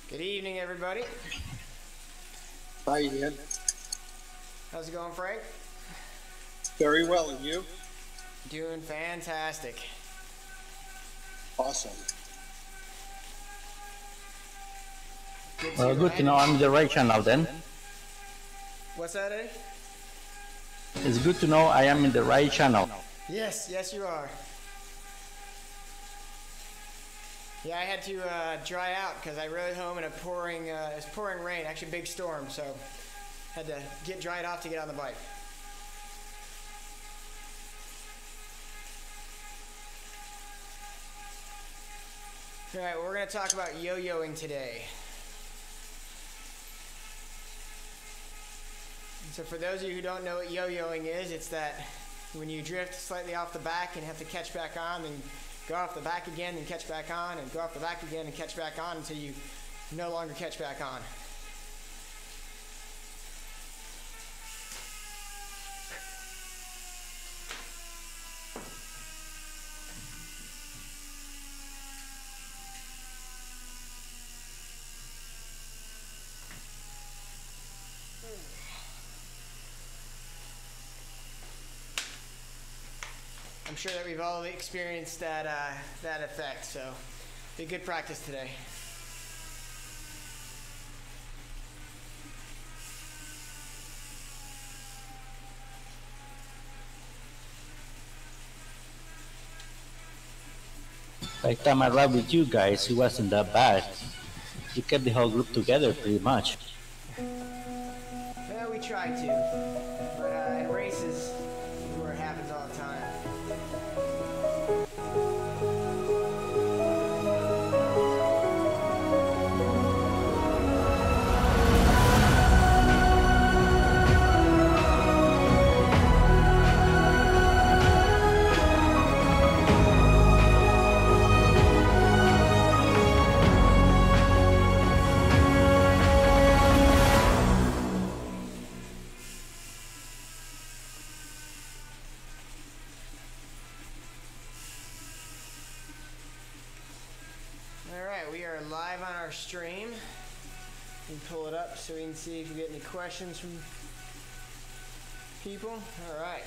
Good evening, everybody. Hi, Ian. How's it going, Frank? Very well, and you? Doing fantastic. Awesome. Good to know I'm in the right channel then. What's that, Eddie? It's good to know I am in the right channel. Yes, you are. Yeah, I had to dry out because I rode home in a pouring, it was pouring rain, actually big storm, so had to get dried off to get on the bike. All right, well, we're going to talk about yo-yoing today. So for those of you who don't know what yo-yoing is, it's that when you drift slightly off the back and have to catch back on, then go off the back again and catch back on, and go off the back again and catch back on until you no longer catch back on. I'm sure that we've all experienced that effect, so be good practice today. By the time I ride with you guys, it wasn't that bad. You kept the whole group together pretty much. Well, we try to, but in races is where it happens all the time. Alright, we are live on our stream. We can pull it up so we can see if we get any questions from people. Alright.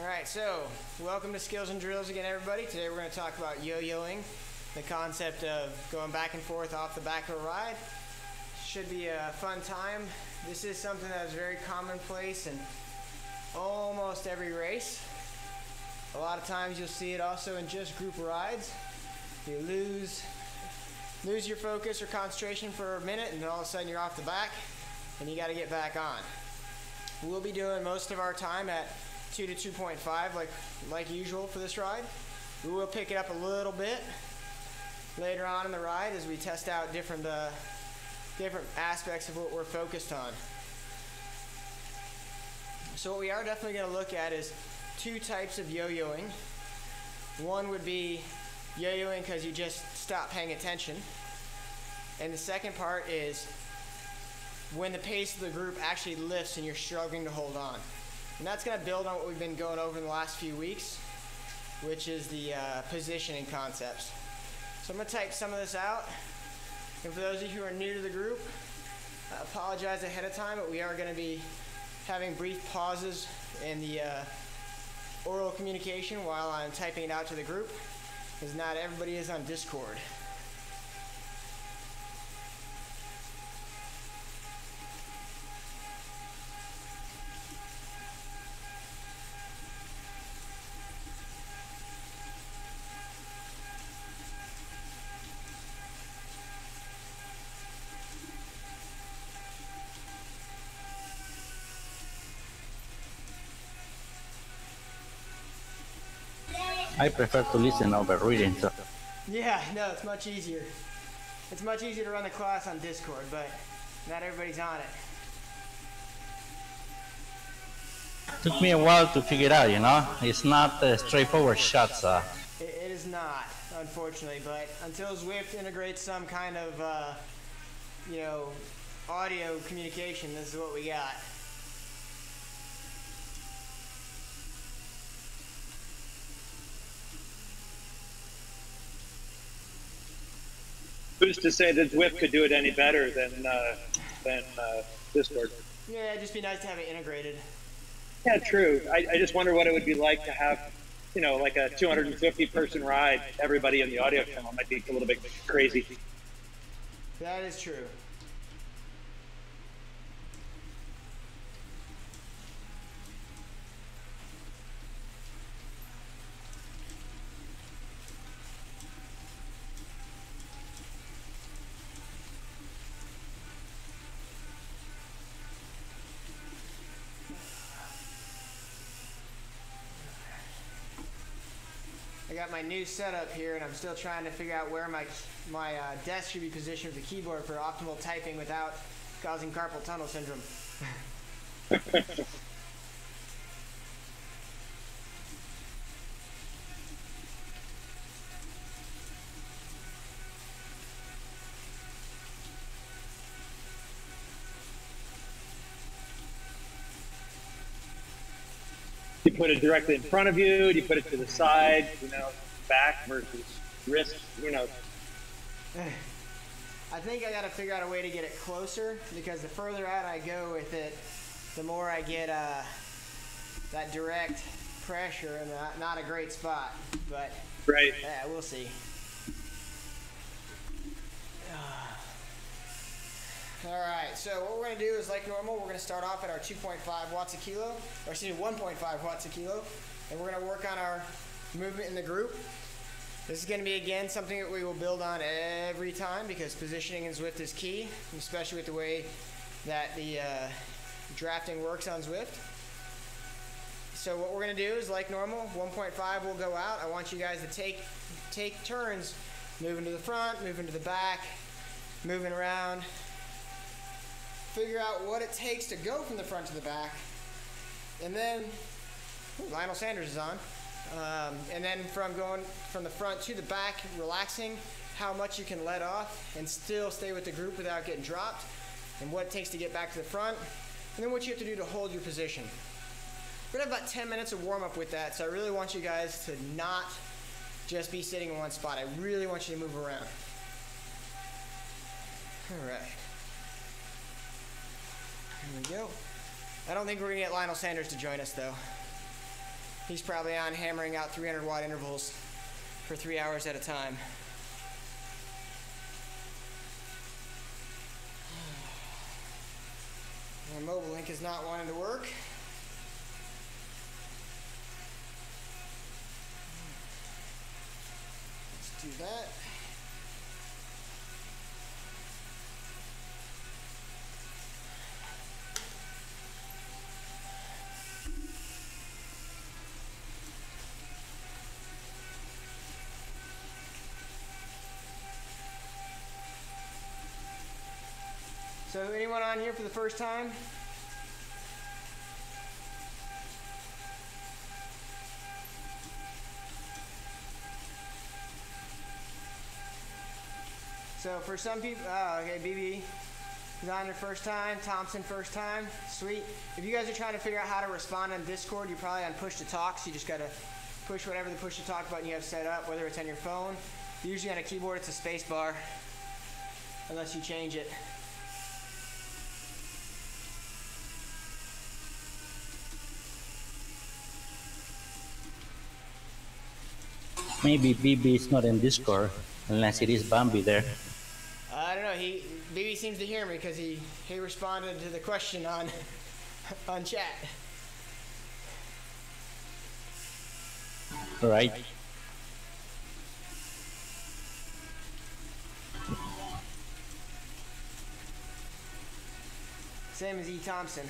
Alright, so welcome to Skills and Drills again, everybody. Today we're going to talk about yo-yoing, the concept of going back and forth off the back of a ride. Should be a fun time. This is something that is very commonplace in almost every race. A lot of times you'll see it also in just group rides. You lose your focus or concentration for a minute, and then all of a sudden you're off the back and you got to get back on. We'll be doing most of our time at 2 to 2.5 like usual for this ride. We will pick it up a little bit later on in the ride as we test out different aspects of what we're focused on. So what we are definitely going to look at is two types of yo-yoing. One would be yo-yoing because you just stop paying attention. And the second part is when the pace of the group actually lifts and you're struggling to hold on. And that's going to build on what we've been going over in the last few weeks, which is the positioning concepts. So I'm going to type some of this out. And for those of you who are new to the group, I apologize ahead of time, but we are going to be having brief pauses in the oral communication while I'm typing it out to the group, because not everybody is on Discord. I prefer to listen over reading. So. Yeah, no, it's much easier. It's much easier to run the class on Discord, but not everybody's on it. Took me a while to figure it out, you know? It's not a straightforward shot, It is not, unfortunately, but until Zwift integrates some kind of, audio communication, this is what we got. Who's to say that Zwift could do it any better than Discord? Yeah, it'd just be nice to have it integrated. Yeah, true. I just wonder what it would be like to have, you know, like a 250-person ride. Everybody in the audio channel might be a little bit crazy. That is true. I got my new setup here, and I'm still trying to figure out where my desk should be positioned with the keyboard for optimal typing without causing carpal tunnel syndrome. Do you put it directly in front of you? Do you put it to the side? You know, back versus wrist? You know. I think I got to figure out a way to get it closer, because the further out I go with it, the more I get that direct pressure and not a great spot. But right. Yeah, we'll see. All right, so what we're going to do is, like normal, we're going to start off at our 2.5 watts a kilo, or excuse me, 1.5 watts a kilo, and we're going to work on our movement in the group. This is going to be, again, something that we will build on every time, because positioning in Zwift is key, especially with the way that the drafting works on Zwift. So what we're going to do is, like normal, 1.5 will go out. I want you guys to take turns, moving to the front, moving to the back, moving around. Figure out what it takes to go from the front to the back, and then Lionel Sanders is on, and then from going from the front to the back, relaxing, how much you can let off and still stay with the group without getting dropped, and what it takes to get back to the front, and then what you have to do to hold your position. We're gonna have about 10 minutes of warm up with that, so I really want you guys to not just be sitting in one spot. I really want you to move around. All right. Here we go. I don't think we're going to get Lionel Sanders to join us, though. He's probably on hammering out 300-watt intervals for 3 hours at a time. My mobile link is not wanting to work. Let's do that. So anyone on here for the first time? So for some people, okay, BB is on their first time, Thompson first time, sweet. If you guys are trying to figure out how to respond on Discord, you're probably on push to talk, so you just gotta push whatever the push to talk button you have set up, whether it's on your phone. Usually on a keyboard it's a space bar, unless you change it. Maybe BB is not in Discord, unless it is Bambi there. I don't know. BB seems to hear me because he responded to the question on chat. Right. Same as E. Thompson.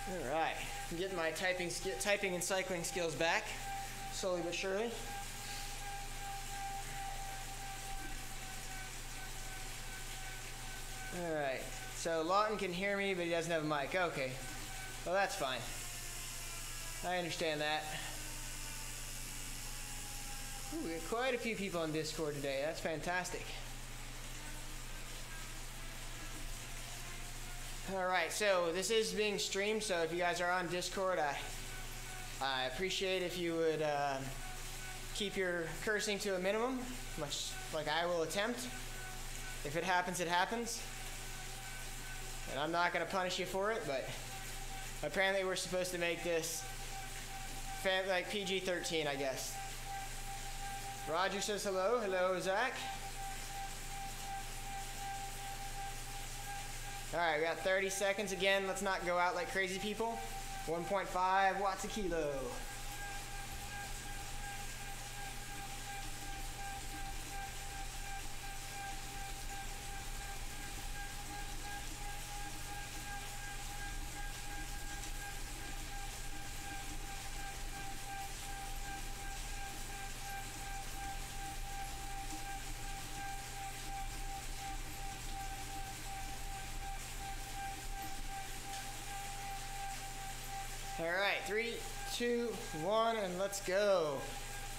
All right, I'm getting my typing and cycling skills back, slowly but surely. All right, so Lawton can hear me, but he doesn't have a mic. Okay, well that's fine. I understand that. Ooh, we got quite a few people on Discord today. That's fantastic. All right, so this is being streamed, so if you guys are on Discord, I appreciate if you would keep your cursing to a minimum, much like I will attempt. If it happens, it happens. And I'm not going to punish you for it, but apparently we're supposed to make this like PG-13, I guess. Roger says hello. Hello, Zach. All right, we got 30 seconds again. Let's not go out like crazy people. 1.5 watts a kilo. All right, 3, 2, 1, and let's go.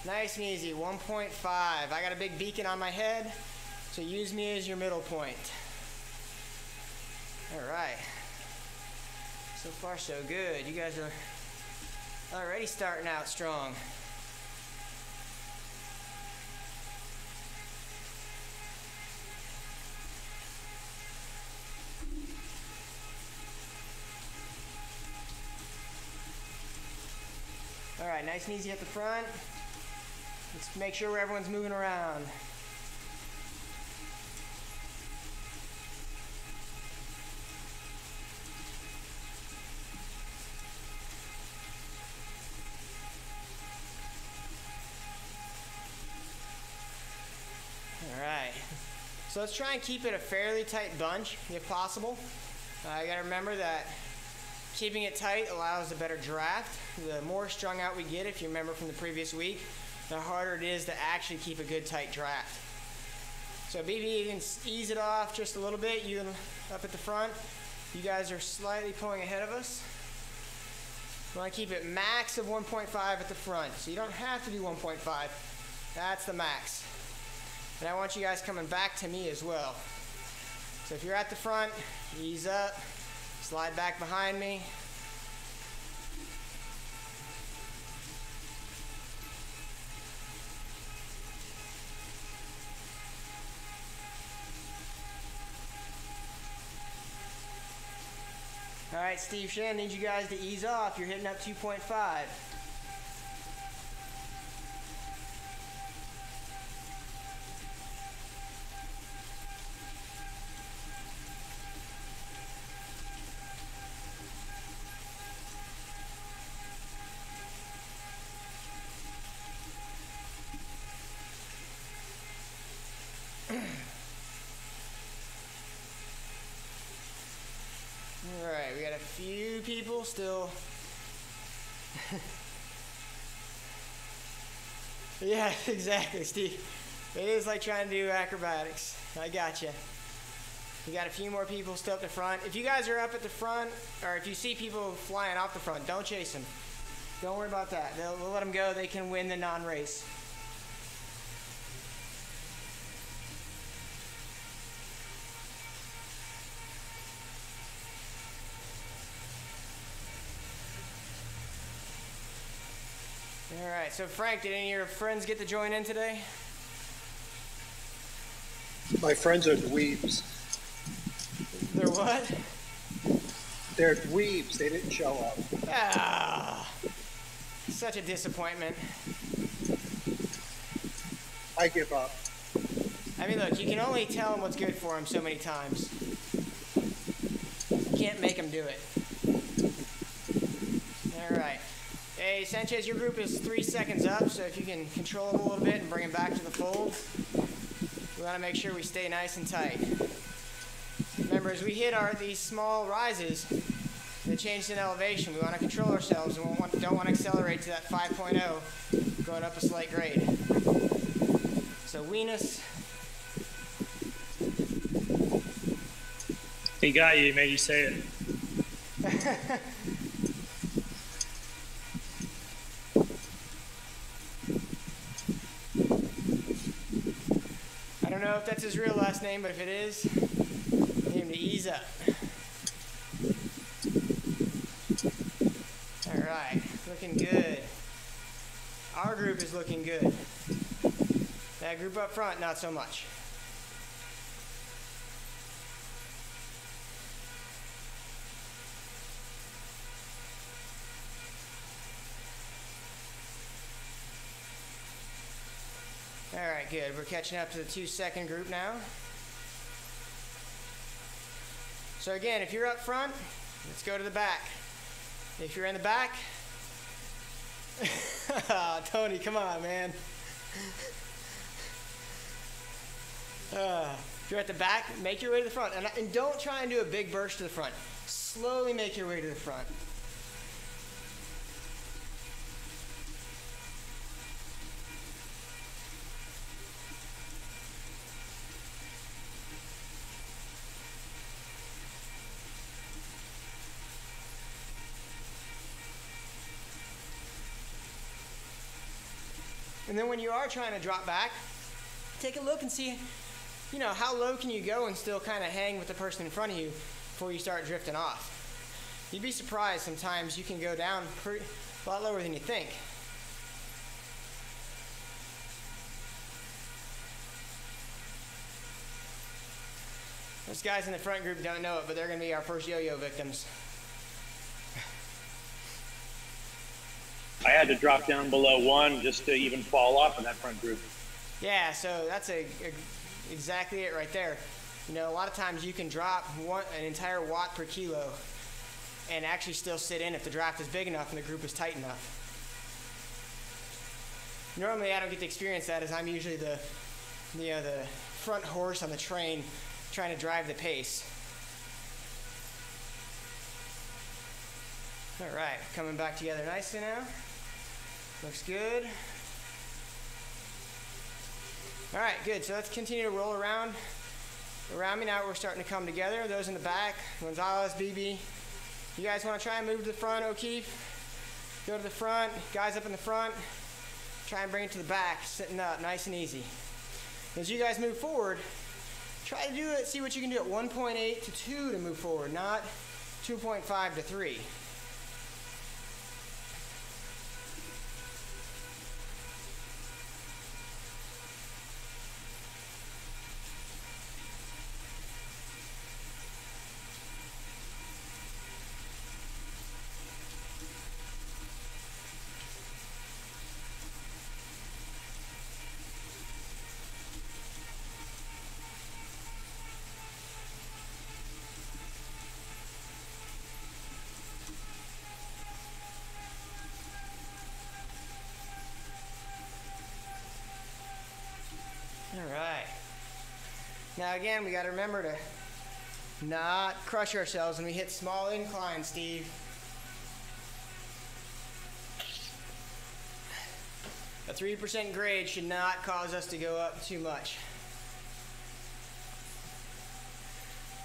Nice and easy, 1.5. I got a big beacon on my head, so use me as your middle point. All right. So far, so good. You guys are already starting out strong. All right, nice and easy at the front. Let's make sure everyone's moving around. All right, so let's try and keep it a fairly tight bunch if possible. You gotta remember that keeping it tight allows a better draft. The more strung out we get, if you remember from the previous week, the harder it is to actually keep a good tight draft. So BB, you can ease it off just a little bit. You up at the front, you guys are slightly pulling ahead of us. We want to keep it max of 1.5 at the front. So you don't have to do 1.5. That's the max. And I want you guys coming back to me as well. So if you're at the front, ease up. Slide back behind me. All right, Steve Shen, need you guys to ease off. You're hitting up 2.5. Alright, we got a few people still. Yeah, exactly, Steve. It is like trying to do acrobatics. I got you. We got a few more people still up the front. If you guys are up at the front, or if you see people flying off the front, don't chase them. Don't worry about that. We'll let them go. They can win the non-race. All right, so Frank, did any of your friends get to join in today? My friends are dweebs. They're what? They're dweebs. They didn't show up. Ah, such a disappointment. I give up. I mean, look, you can only tell them what's good for them so many times. You can't make them do it. All right. Hey, Sanchez, your group is 3 seconds up, so if you can control them a little bit and bring them back to the fold, we want to make sure we stay nice and tight. Remember, as we hit these small rises, the change in elevation, we want to control ourselves and don't want to accelerate to that 5.0, going up a slight grade. So Weenus. He got you, made you say it. I don't know if that's his real last name, but if it is, need him to ease up. right, looking good. Our group is looking good. That group up front, not so much. All right, good. We're catching up to the 2-second group now. So again, if you're up front, let's go to the back. If you're in the back, Tony, come on, man. If you're at the back, make your way to the front. And don't try and do a big burst to the front. Slowly make your way to the front. And then when you are trying to drop back, take a look and see, you know, how low can you go and still kind of hang with the person in front of you before you start drifting off. You'd be surprised sometimes you can go down a lot lower than you think. Those guys in the front group don't know it, but they're going to be our first yo-yo victims. I had to drop down below 1 just to even fall off in that front group. Yeah, so that's exactly it right there. You know, a lot of times you can drop an entire watt per kilo and actually still sit in if the draft is big enough and the group is tight enough. Normally I don't get to experience that, as I'm usually the front horse on the train trying to drive the pace. All right, coming back together nicely now. Looks good. All right, good. So let's continue to roll around me now. We're starting to come together. Those in the back, Gonzalez, BB. You guys want to try and move to the front, O'Keefe? Go to the front. Guys up in the front. Try and bring it to the back, sitting up, nice and easy. As you guys move forward, try to do it. See what you can do at 1.8 to 2 to move forward, not 2.5 to 3. All right. Now again, we got to remember to not crush ourselves when we hit small inclines, Steve. A 3% grade should not cause us to go up too much.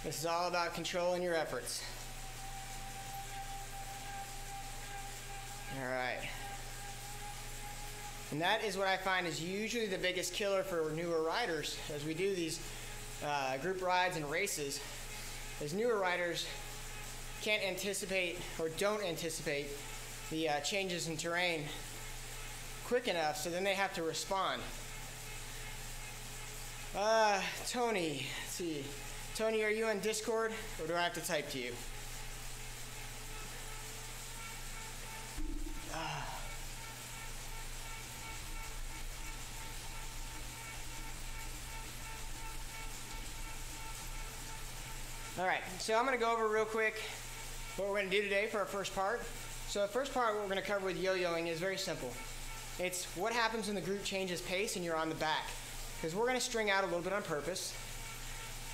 This is all about controlling your efforts. All right. And that is what I find is usually the biggest killer for newer riders as we do these group rides and races, is newer riders can't anticipate or don't anticipate the changes in terrain quick enough, so then they have to respond. Tony, let's see. Tony, are you on Discord or do I have to type to you? All right, so I'm going to go over real quick what we're going to do today for our first part. So the first part, what we're going to cover with yo-yoing is very simple. It's what happens when the group changes pace and you're on the back. Because we're going to string out a little bit on purpose,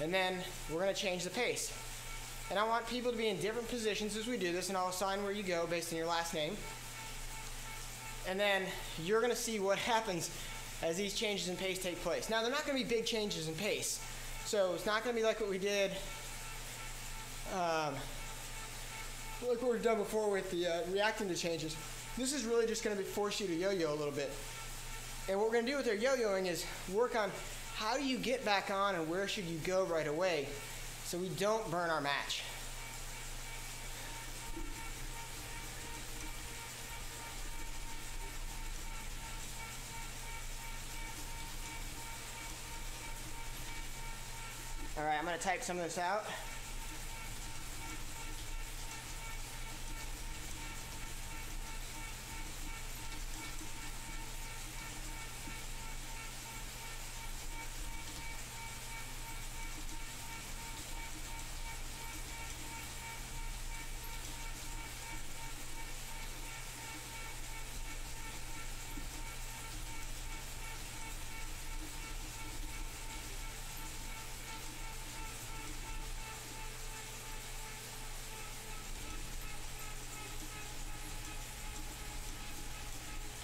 and then we're going to change the pace. And I want people to be in different positions as we do this, and I'll assign where you go based on your last name. And then you're going to see what happens as these changes in pace take place. Now, they're not going to be big changes in pace. So it's not going to be like what we did like what we've done before with the reacting to changes. This is really just going to force you to yo-yo a little bit. And what we're going to do with our yo-yoing is work on how do you get back on and where should you go right away so we don't burn our match. All right, I'm gonna type some of this out.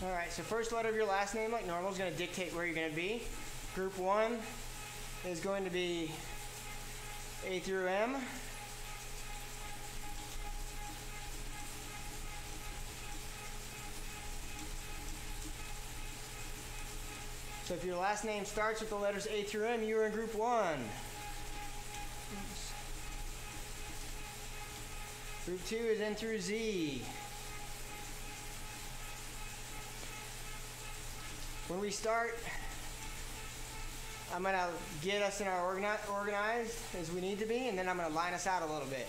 All right, so first letter of your last name, like normal, is going to dictate where you're going to be. Group 1 is going to be A through M. So if your last name starts with the letters A through M, you are in Group 1. Group 2 is N through Z. When we start, I'm going to get us in our organized as we need to be, and then I'm going to line us out a little bit.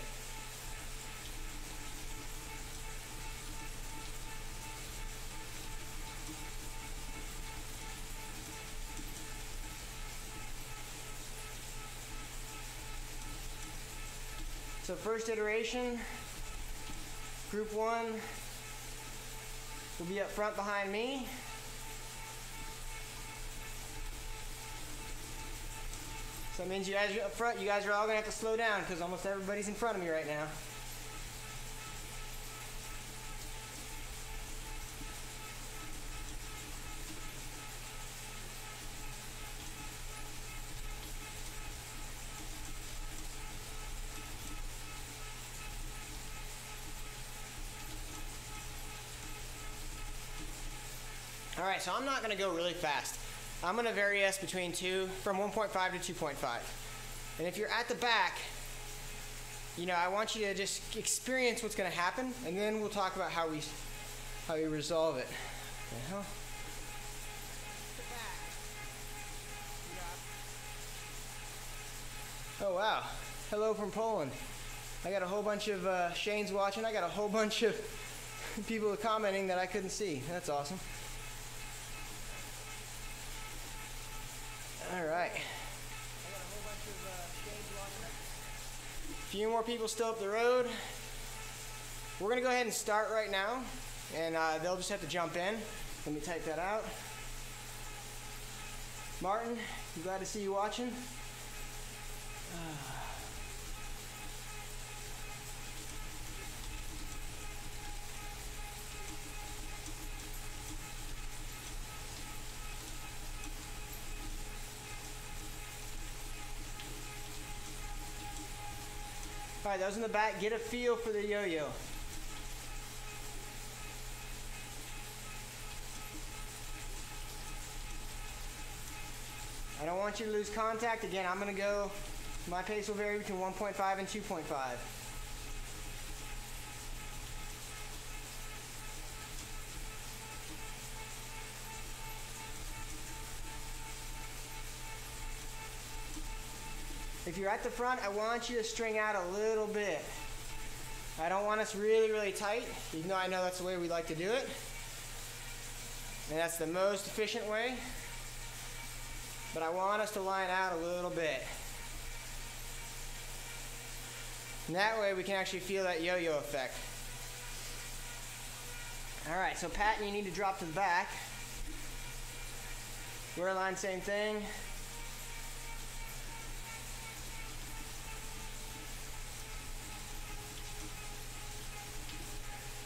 So first iteration, Group 1 will be up front behind me. So that means you guys are up front, you guys are all going to have to slow down because almost everybody's in front of me right now. All right, so I'm not going to go really fast. I'm going to vary us between from 1.5 to 2.5. And if you're at the back, you know, I want you to just experience what's going to happen, and then we'll talk about how we resolve it. Oh wow! Hello from Poland. I got a whole bunch of Shane's watching. I got a whole bunch of people commenting that I couldn't see. That's awesome. All right. I got a whole bunch of Shane's watching. A few more people still up the road. We're gonna go ahead and start right now, and they'll just have to jump in. Let me type that out. Martin, I'm glad to see you watching. All right, those in the back, get a feel for the yo-yo. I don't want you to lose contact. Again, I'm going to go, my pace will vary between 1.5 and 2.5. If you're at the front, I want you to string out a little bit. I don't want us really, really tight, even though I know that's the way we like to do it. And that's the most efficient way. But I want us to line out a little bit. And that way we can actually feel that yo-yo effect. All right, so Pat, you need to drop to the back. Rear line, same thing.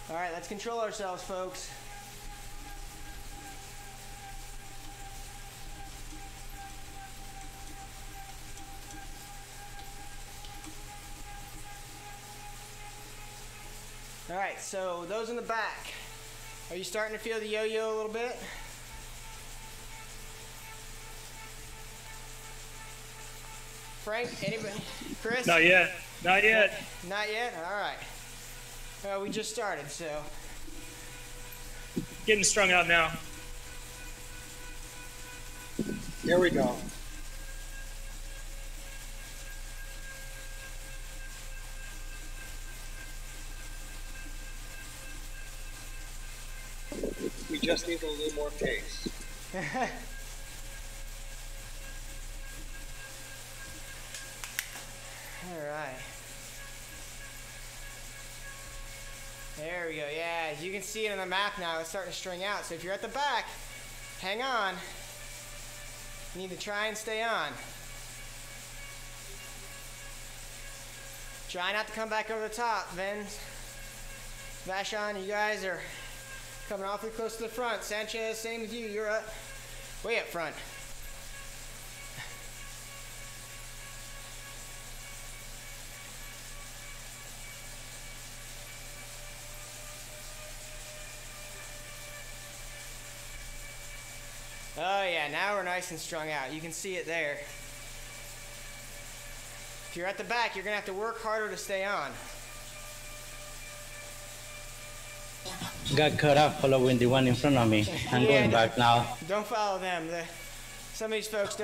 All right, let's control ourselves, folks. All right, so those in the back, are you starting to feel the yo-yo a little bit? Frank, anybody? Chris? Not yet. Not yet. Not yet? All right. We just started, so. Getting strung out now. Here we go. just need a little more pace. All right. There we go. Yeah, as you can see it on the map now, it's starting to string out. So if you're at the back, hang on. You need to try and stay on. Try not to come back over the top. Vince, Vashon, you guys are coming awfully close to the front. Sanchez, same with you. You're up, way up front. Oh yeah, now we're nice and strung out. You can see it there. If you're at the back, you're gonna have to work harder to stay on. Got cut off following the one in front of me. I'm going back now. Don't follow them. Some of these folks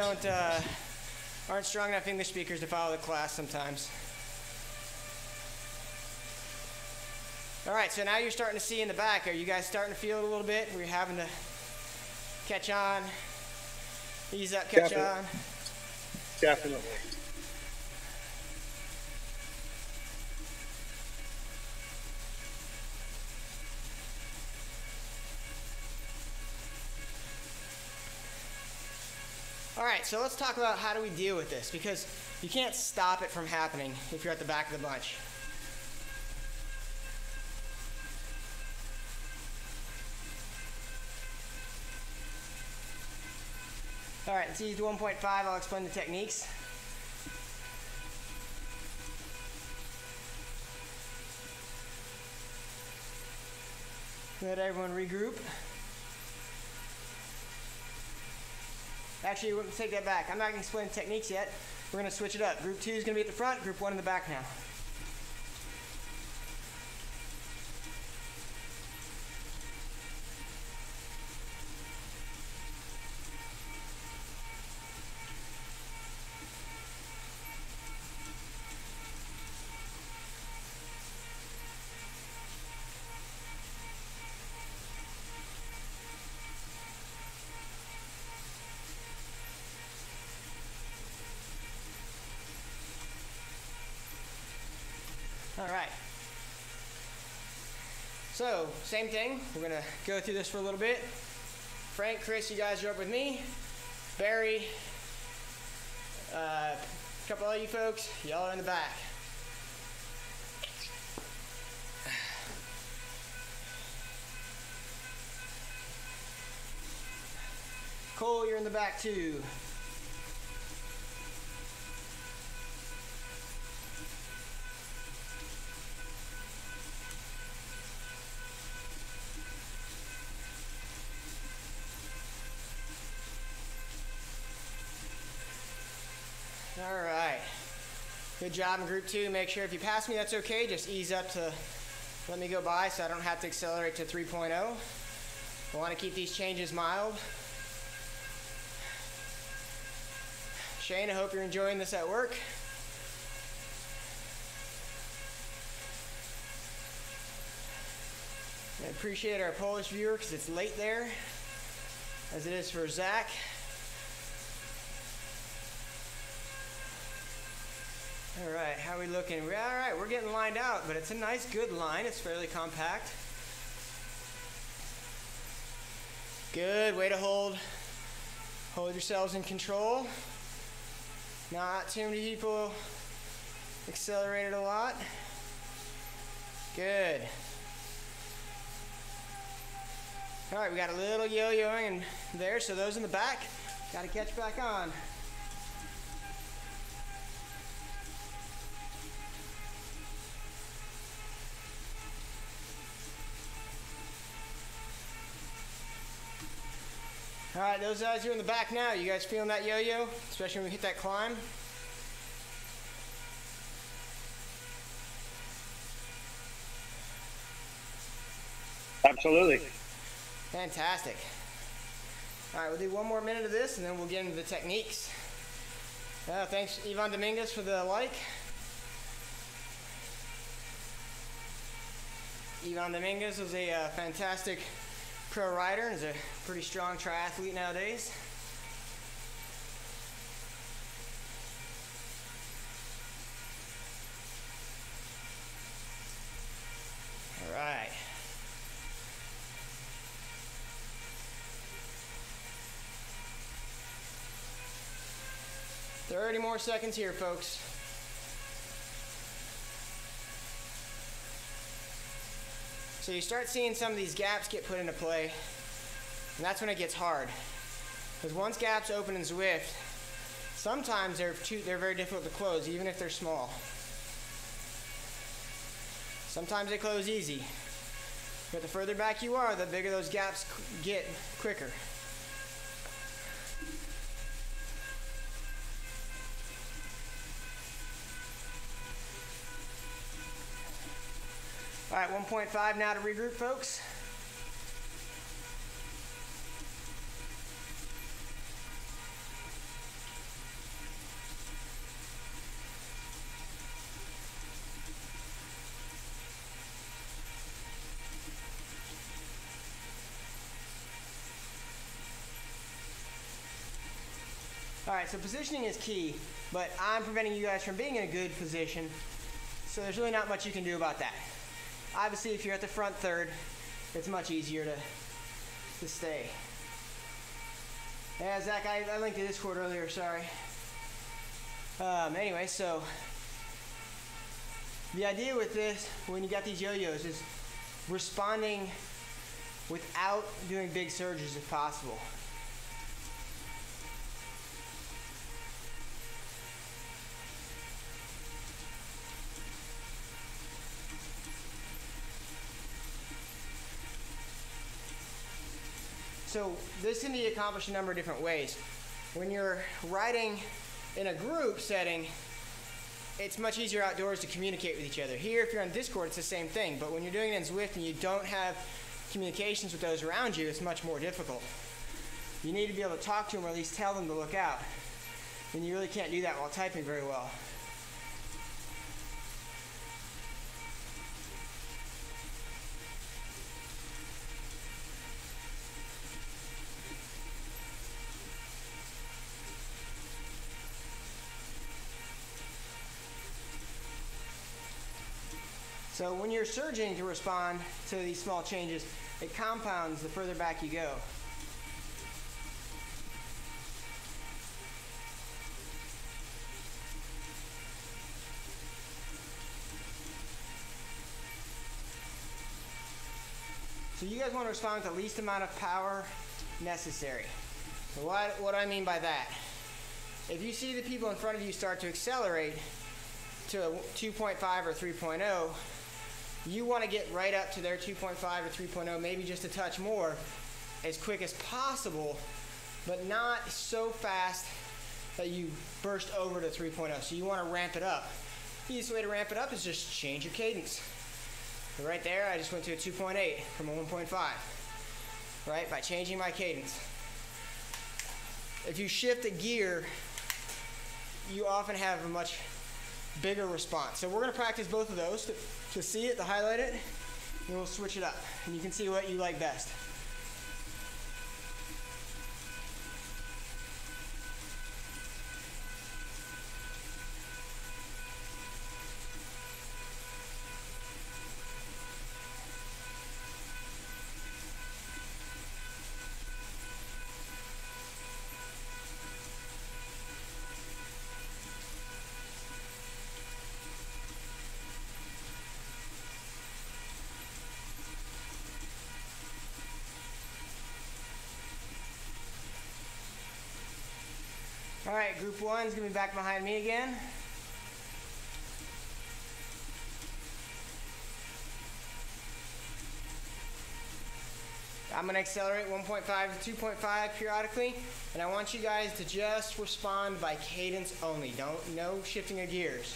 aren't strong enough English speakers to follow the class sometimes. All right, so now you're starting to see in the back. Are you guys starting to feel it a little bit? We're having to catch on, ease up, catch on. Definitely. All right, so let's talk about how do we deal with this, because you can't stop it from happening if you're at the back of the bunch. All right, let's use 1.5. I'll explain the techniques. Let everyone regroup. Actually, we'll take that back. I'm not going to explain the techniques yet. We're going to switch it up. Group 2 is going to be at the front, Group 1 in the back now. All right. So, same thing. We're going to go through this for a little bit. Frank, Chris, you guys are up with me. Barry, a couple of you folks, y'all are in the back. Cole, you're in the back too. All right. Good job in group 2. Make sure if you pass me, that's okay. Just ease up to let me go by so I don't have to accelerate to 3.0. I want to keep these changes mild. Shane, I hope you're enjoying this at work. I appreciate our Polish viewer because it's late there, as it is for Zach. All right, how are we looking? All right, we're getting lined out, but it's a nice, good line. It's fairly compact. Good, way to hold yourselves in control. Not too many people accelerated a lot. Good. All right, we got a little yo-yoing in there, so those in the back, got to catch back on. All right, those guys who are in the back now, you guys feeling that yo-yo, especially when we hit that climb? Absolutely. Fantastic. All right, we'll do one more minute of this, and then we'll get into the techniques. Thanks, Ivan Dominguez, for the like. Ivan Dominguez was a fantastic pro rider and is a pretty strong triathlete nowadays. All right. "30 more seconds here, folks." So you start seeing some of these gaps get put into play, and that's when it gets hard. Because once gaps open in Zwift, sometimes they're very difficult to close, even if they're small. Sometimes they close easy, but the further back you are, the bigger those gaps get quicker. All right, 1.5 now to regroup, folks. All right, so positioning is key, but I'm preventing you guys from being in a good position, so there's really not much you can do about that. Obviously, if you're at the front third, it's much easier to stay. Yeah, Zach, I linked to Discord earlier, sorry. Anyway, so the idea with this, when you got these yo-yos, is responding without doing big surges if possible. So this can be accomplished a number of different ways. When you're riding in a group setting, it's much easier outdoors to communicate with each other. Here, if you're on Discord, it's the same thing, but when you're doing it in Zwift and you don't have communications with those around you, it's much more difficult. You need to be able to talk to them or at least tell them to look out. And you really can't do that while typing very well. So when you're surging to respond to these small changes, it compounds the further back you go. So you guys want to respond with the least amount of power necessary. So what do I mean by that? If you see the people in front of you start to accelerate to a 2.5 or 3.0, you want to get right up to their 2.5 or 3.0, maybe just a touch more, as quick as possible, but not so fast that you burst over to 3.0. So you want to ramp it up. The easiest way to ramp it up is just change your cadence. So right there, I just went to a 2.8 from a 1.5, right, by changing my cadence. If you shift a gear, you often have a much bigger response. So we're going to practice both of those to see it, to highlight it, and we'll switch it up. And you can see what you like best. All right, group one's gonna be back behind me again. I'm gonna accelerate 1.5 to 2.5 periodically, and I want you guys to just respond by cadence only. No shifting of gears.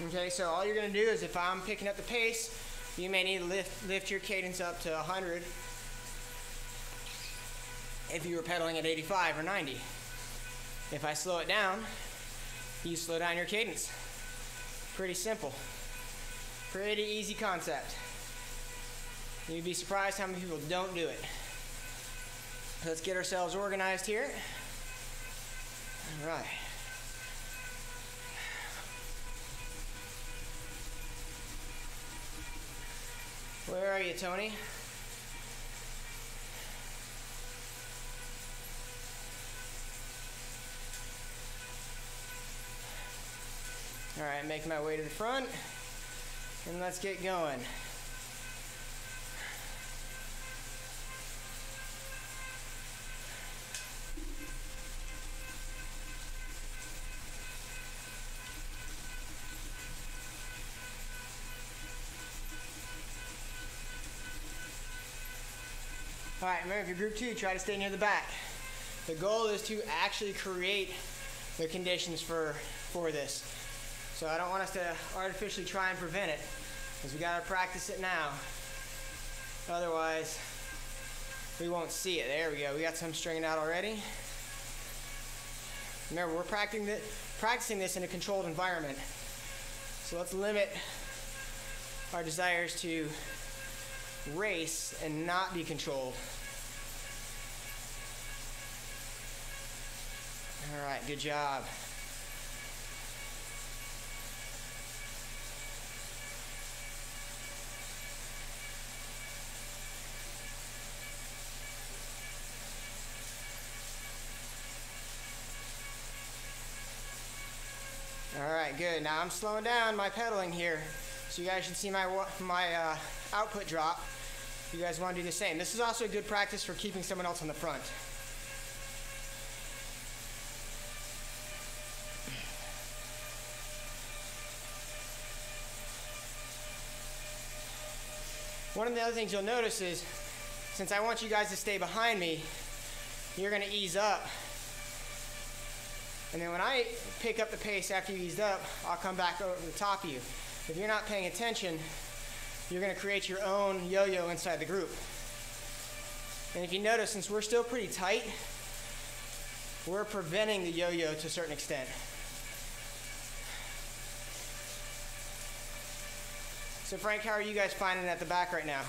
Okay, so all you're gonna do is if I'm picking up the pace, you may need to lift your cadence up to 100 if you were pedaling at 85 or 90. If I slow it down, you slow down your cadence. Pretty simple. Pretty easy concept. You'd be surprised how many people don't do it. Let's get ourselves organized here. All right. Where are you, Tony? All right, making my way to the front, and let's get going. All right, remember if you're group 2, try to stay near the back. The goal is to actually create the conditions for this. So I don't want us to artificially try and prevent it, because we gotta practice it now. Otherwise, we won't see it. There we go, we got some stringing out already. Remember, we're practicing this in a controlled environment. So let's limit our desires to race and not be controlled. All right, good job. All right, good. Now I'm slowing down my pedaling here, so you guys should see my output drop. You guys want to do the same. This is also a good practice for keeping someone else on the front. One of the other things you'll notice is, since I want you guys to stay behind me, you're going to ease up. And then when I pick up the pace after you eased up, I'll come back over the top of you. If you're not paying attention, you're going to create your own yo-yo inside the group. And if you notice, since we're still pretty tight, we're preventing the yo-yo to a certain extent. So Frank, how are you guys finding it at the back right now?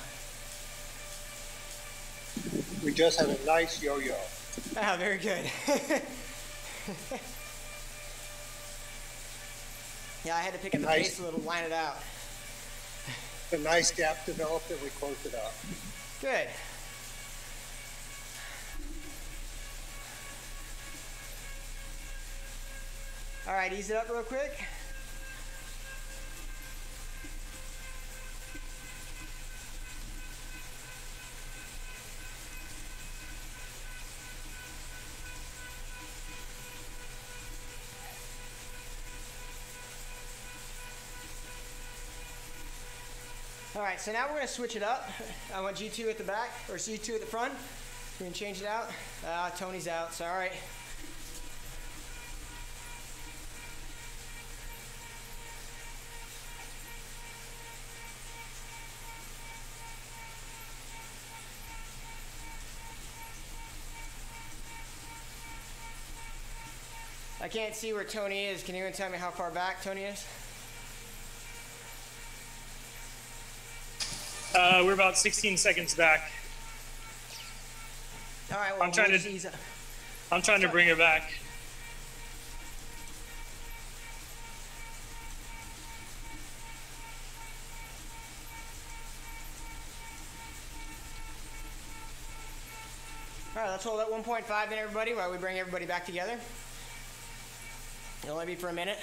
We just had a nice yo-yo. Ah, very good. Yeah, I had to pick up the pace a little, line it out. A nice gap developed and we closed it up. Good. All right, ease it up real quick. All right, so now we're going to switch it up. I want G2 at the back, or G2 at the front. We're going to change it out. Tony's out, sorry. I can't see where Tony is. Can anyone tell me how far back Tony is? We're about 16 seconds back. All right, well, I'm trying to bring it back. All right, let's hold at 1.5 then, everybody, while we bring everybody back together. It'll only be for a minute.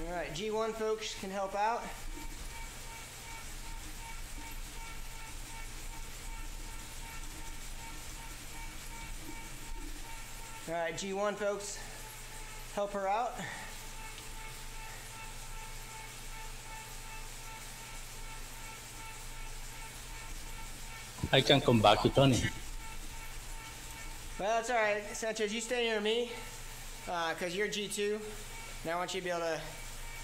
All right, G1 folks can help out. All right, G1 folks, help her out. I can come back to Tony. Well, it's all right. Sanchez, you stay near me because you're G2. Now I want you to be able to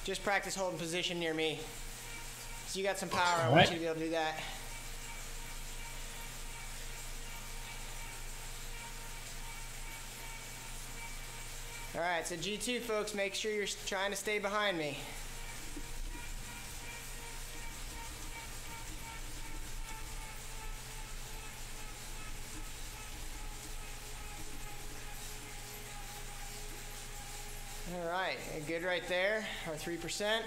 just practice holding position near me. So you got some power. I want you to be able to do that. All right, so G2 folks, make sure you're trying to stay behind me. All right, good right there, our 3%.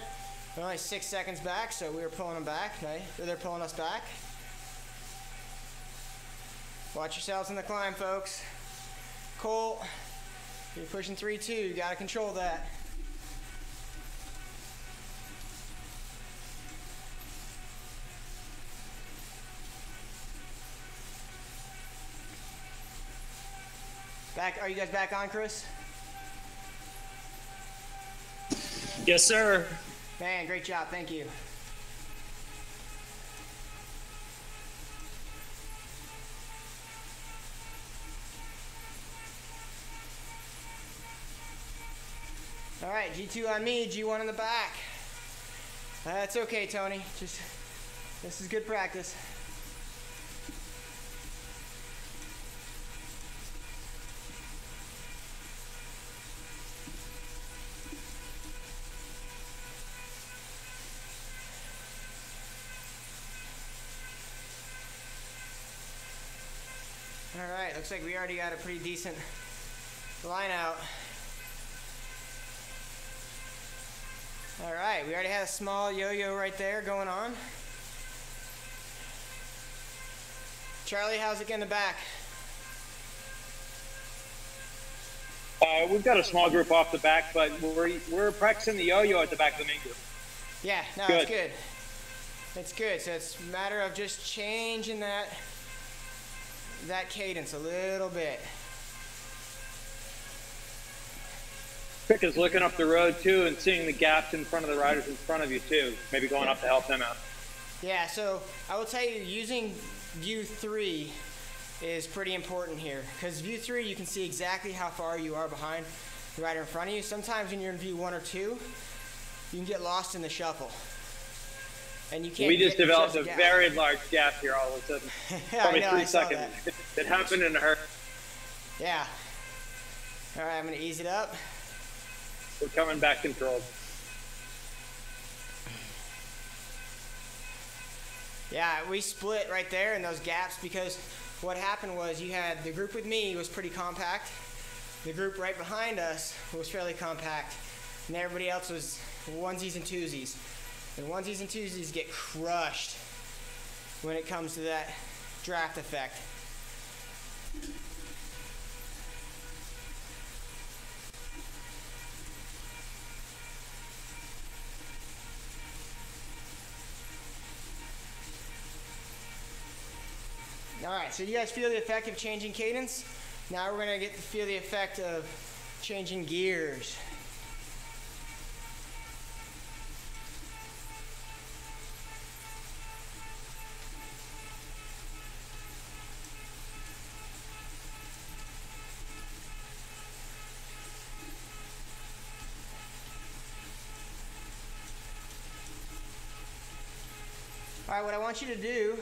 We're only 6 seconds back, so we were pulling them back, right? They're pulling us back. Watch yourselves in the climb, folks. Colt, you're pushing 3-2, you gotta control that. Back, are you guys back on, Chris? Yes, sir. Man, great job, thank you. All right, G2 on me, G1 in the back. That's okay, Tony. Just, this is good practice. All right, looks like we already got a pretty decent line out. All right, we already had a small yo-yo right there going on. Charlie, how's it getting in the back? We've got a small group off the back, but we're practicing the yo-yo at the back of the main group. Yeah, no, good. It's good. It's good. So it's a matter of just changing that cadence a little bit. Trick is looking up the road too and seeing the gaps in front of the riders in front of you too. Maybe going up to help them out. Yeah, so I will tell you, using view 3 is pretty important here, because view 3 you can see exactly how far you are behind the rider in front of you. Sometimes when you're in view 1 or 2, you can get lost in the shuffle. And you can't. We just developed a very large gap here all of a sudden. Yeah, Probably I know, 3 seconds. It happened in a hurry. Yeah. All right, I'm going to ease it up. We're coming back controlled. Yeah, we split right there in those gaps because what happened was you had the group with me was pretty compact. The group right behind us was fairly compact. And everybody else was onesies and twosies. And onesies and twosies get crushed when it comes to that draft effect. All right, so you guys feel the effect of changing cadence? Now we're gonna get to feel the effect of changing gears. All right, what I want you to do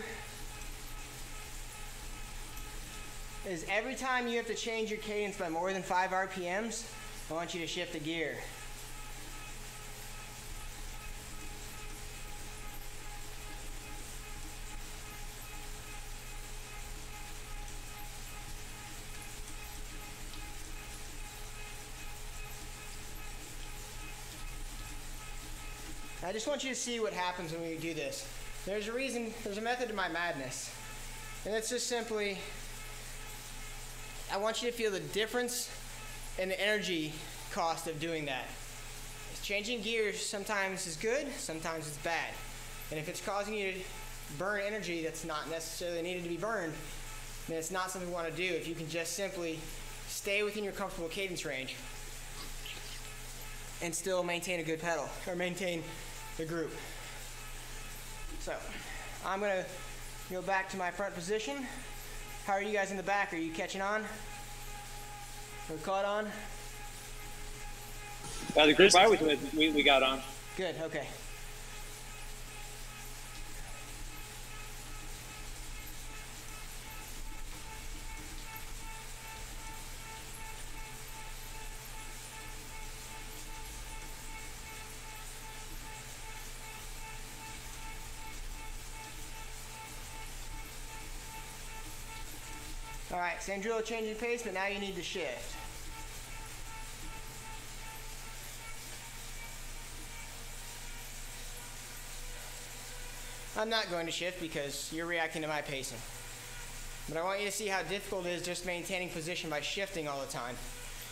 is every time you have to change your cadence by more than 5 RPMs, I want you to shift the gear. I just want you to see what happens when we do this. There's a reason, there's a method to my madness. And it's just simply, I want you to feel the difference in the energy cost of doing that. Changing gears sometimes is good, sometimes it's bad. And if it's causing you to burn energy that's not necessarily needed to be burned, then it's not something we want to do if you can just simply stay within your comfortable cadence range and still maintain a good pedal, or maintain the group. So, I'm going to go back to my front position. How are you guys in the back? Are you catching on? We're caught on? The group I was with, we got on. Good, okay. All right, same drill, changing pace, but now you need to shift. I'm not going to shift because you're reacting to my pacing. But I want you to see how difficult it is just maintaining position by shifting all the time,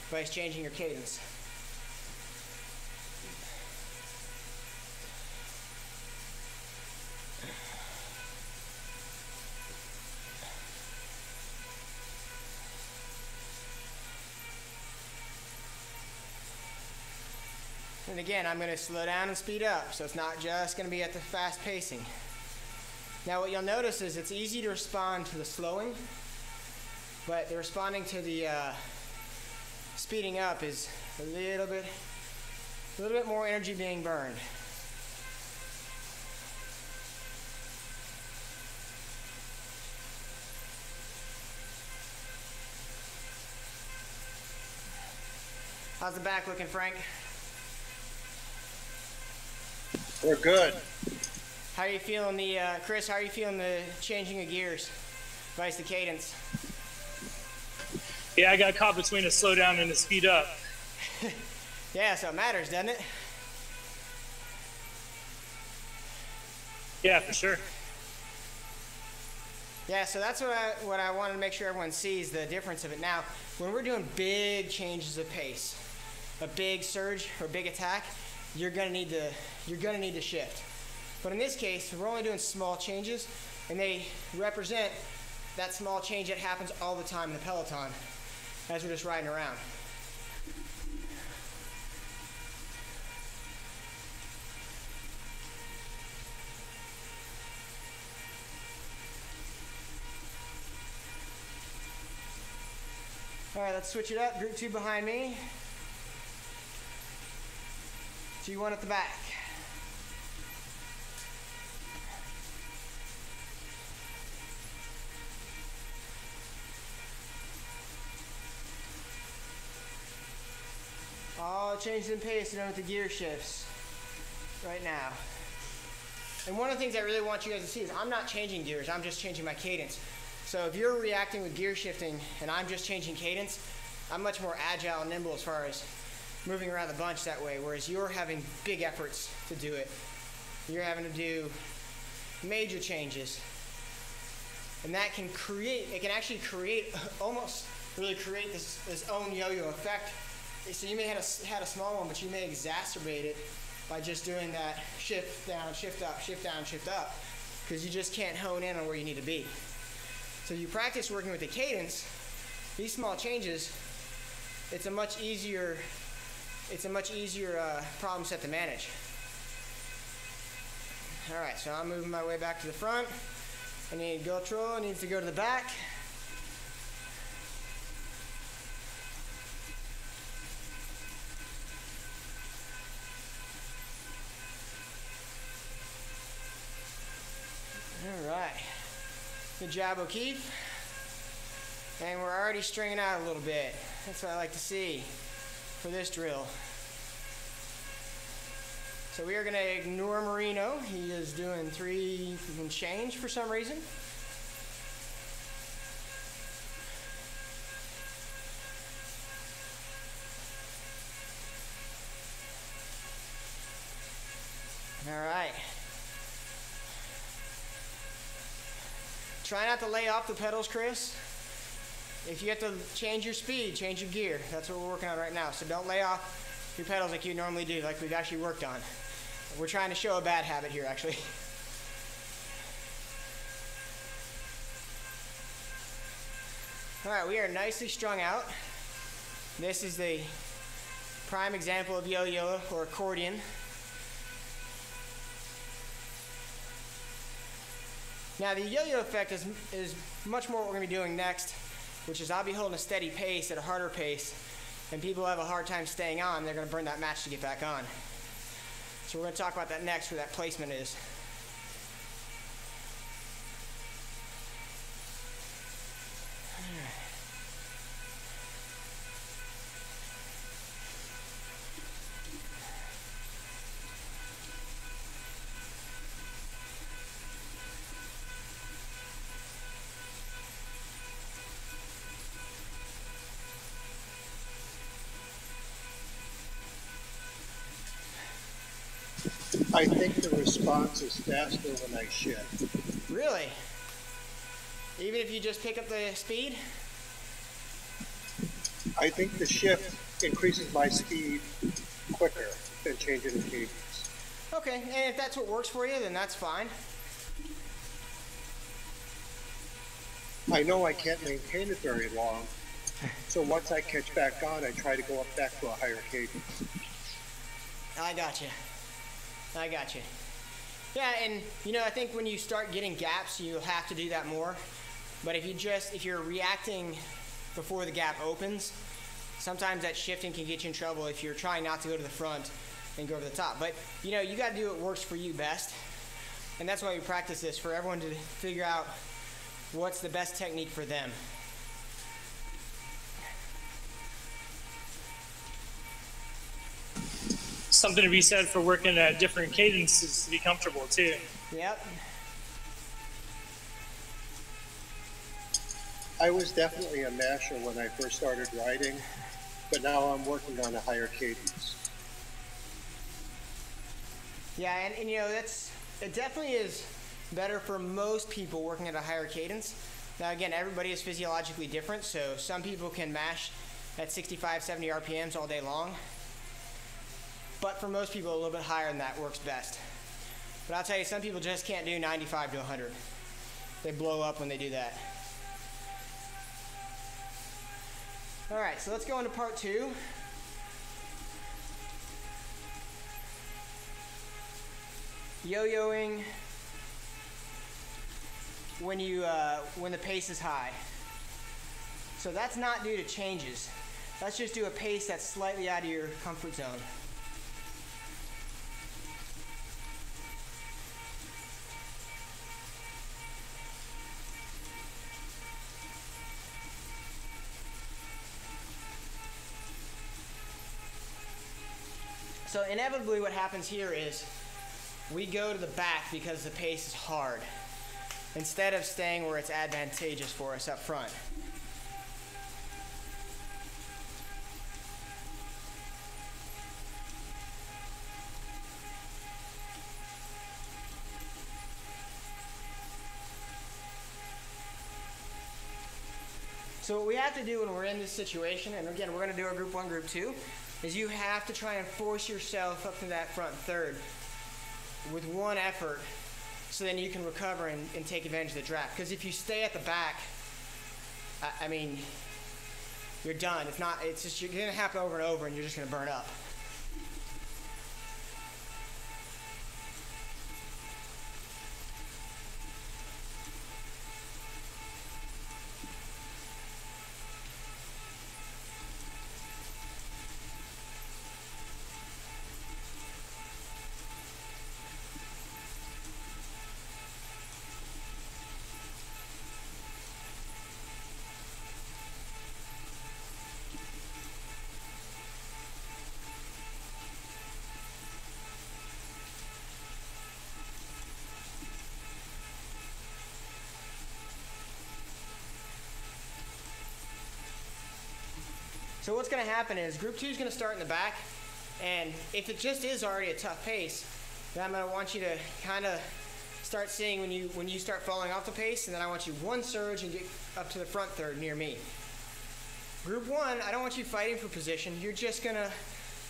by changing your cadence. And again, I'm going to slow down and speed up, so it's not just going to be at the fast pacing. Now what you'll notice is it's easy to respond to the slowing, but the responding to the speeding up is a little bit more energy being burned. How's the back looking, Frank? We're good. How are you feeling Chris, how are you feeling the changing of gears? Vice the cadence. Yeah, I got caught between a slow down and a speed up. Yeah, so it matters, doesn't it? Yeah, for sure. Yeah, so that's what I wanted to make sure everyone sees, the difference of it. Now, when we're doing big changes of pace, a big surge or big attack, you're gonna need to shift. But in this case, we're only doing small changes, and they represent that small change that happens all the time in the peloton as we're just riding around. All right, let's switch it up. Group 2 behind me. G1 at the back. All changes in pace done with the gear shifts right now. And one of the things I really want you guys to see is I'm not changing gears, I'm just changing my cadence. So if you're reacting with gear shifting and I'm just changing cadence, I'm much more agile and nimble as far as moving around the bunch that way, whereas you're having big efforts to do it. You're having to do major changes. And that can actually create, almost really create this own yo-yo effect. So you may have had a small one, but you may exacerbate it by just doing that shift down, shift up, shift down, shift up, because you just can't hone in on where you need to be. So you practice working with the cadence, these small changes, it's a much easier problem set to manage. All right, so I'm moving my way back to the front. I need Gotro, needs to go to the back. All right, good job, O'Keefe. And we're already stringing out a little bit. That's what I like to see for this drill. So we are going to ignore Marino. He is doing 3 and change for some reason. All right. Try not to lay off the pedals, Chris. If you have to change your speed, change your gear. That's what we're working on right now. So don't lay off your pedals like you normally do, like we've actually worked on. We're trying to show a bad habit here, actually. All right, we are nicely strung out. This is the prime example of yo-yo or accordion. Now the yo-yo effect is much more what we're going to be doing next, which is I'll be holding a steady pace at a harder pace, and people have a hard time staying on, they're going to burn that match to get back on. So we're going to talk about that next, where that placement is. I think the response is faster when I shift. Really? Even if you just pick up the speed? I think the shift increases my speed quicker than changing the cadence. Okay, and if that's what works for you, then that's fine. I know I can't maintain it very long, so once I catch back on, I try to go up back to a higher cadence. I got you. I got you. Yeah, and you know, I think when you start getting gaps, you'll have to do that more. But if you're reacting before the gap opens, sometimes that shifting can get you in trouble if you're trying not to go to the front and go over the top. But you know, you got to do what works for you best. And that's why we practice this, for everyone to figure out what's the best technique for them. Something to be said for working at different cadences to be comfortable too. Yep. I was definitely a masher when I first started riding, but now I'm working on a higher cadence. Yeah, and you know, it definitely is better for most people working at a higher cadence. Now again, everybody is physiologically different, so some people can mash at 65, 70 RPMs all day long. But for most people, a little bit higher than that works best. But I'll tell you, some people just can't do 95 to 100. They blow up when they do that. All right, so let's go into part 2. Yo-yoing when the pace is high. So that's not due to changes. Let's just do a pace that's slightly out of your comfort zone. So inevitably what happens here is we go to the back because the pace is hard, instead of staying where it's advantageous for us up front. So what we have to do when we're in this situation, and again, we're going to do our group 1, group 2, is you have to try and force yourself up to that front third with one effort, so then you can recover and take advantage of the draft. Because if you stay at the back, I mean, you're done. It's just, you're going to happen over and over, and you're just going to burn up. So what's going to happen is group 2 is going to start in the back, and if it just is already a tough pace, then I'm going to want you to kind of start seeing when you start falling off the pace, and then I want you one surge and get up to the front third near me. Group 1, I don't want you fighting for position. You're just going to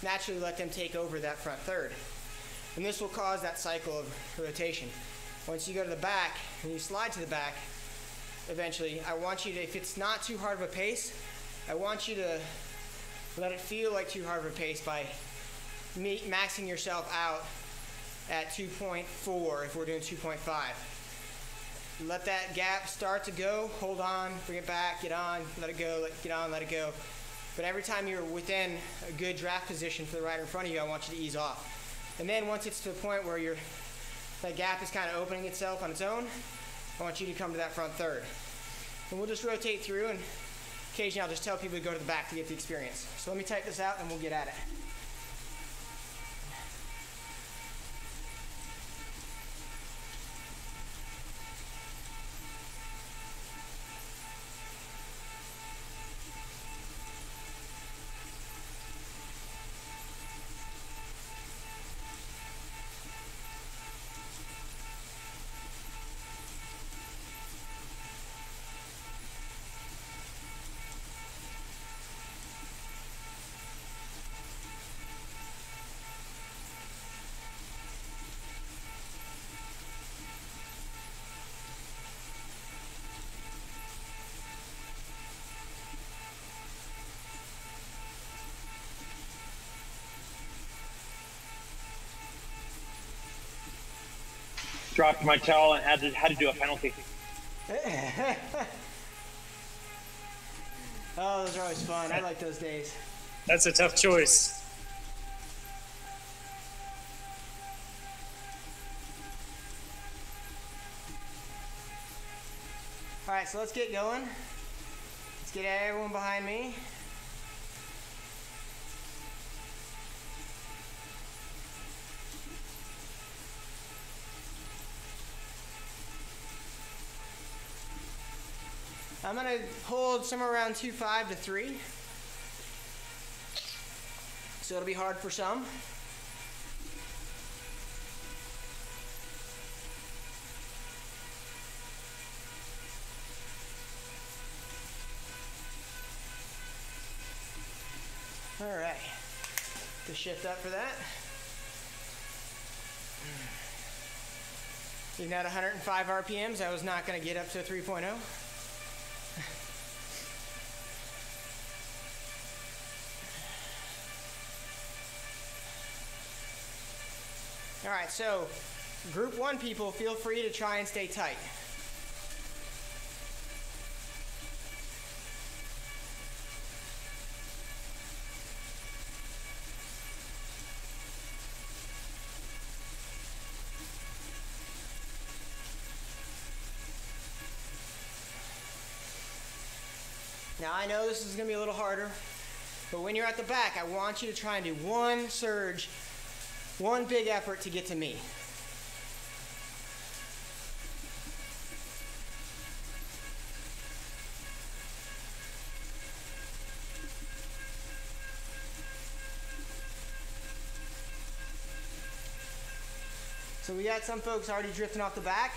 naturally let them take over that front third. And this will cause that cycle of rotation. Once you go to the back and you slide to the back, eventually, I want you to, if it's not too hard of a pace, I want you to let it feel like too hard of a pace by maxing yourself out at 2.4 if we're doing 2.5. Let that gap start to go, hold on, bring it back, get on, let it go, get on, let it go. But every time you're within a good draft position for the rider in front of you, I want you to ease off. And then once it's to the point where that gap is kind of opening itself on its own, I want you to come to that front third. And we'll just rotate through, and occasionally I'll just tell people to go to the back to get the experience. So let me type this out and we'll get at it. Dropped my towel and had to do a penalty. Oh, those are always fun. I like those days. That's a tough choice. All right, so let's get going. Let's get everyone behind me. I'm going to hold somewhere around 2.5 to 3. So it'll be hard for some. All right. To shift up for that. Even at 105 RPMs, I was not going to get up to 3.0. All right, so group 1 people, feel free to try and stay tight. Now I know this is going to be a little harder, but when you're at the back, I want you to try and do one surge, one big effort to get to me. So we got some folks already drifting off the back.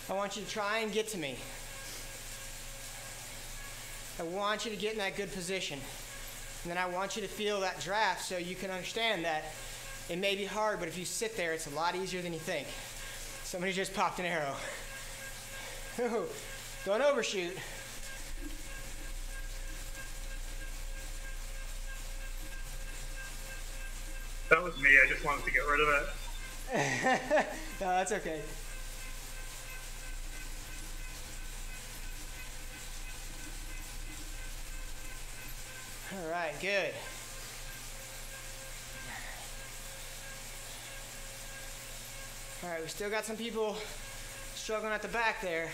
I want you to try and get to me. I want you to get in that good position. And then I want you to feel that draft so you can understand that it may be hard, but if you sit there, it's a lot easier than you think. Somebody just popped an arrow. Don't overshoot. That was me. I just wanted to get rid of it. No, that's okay. All right, good. All right, we still got some people struggling at the back there.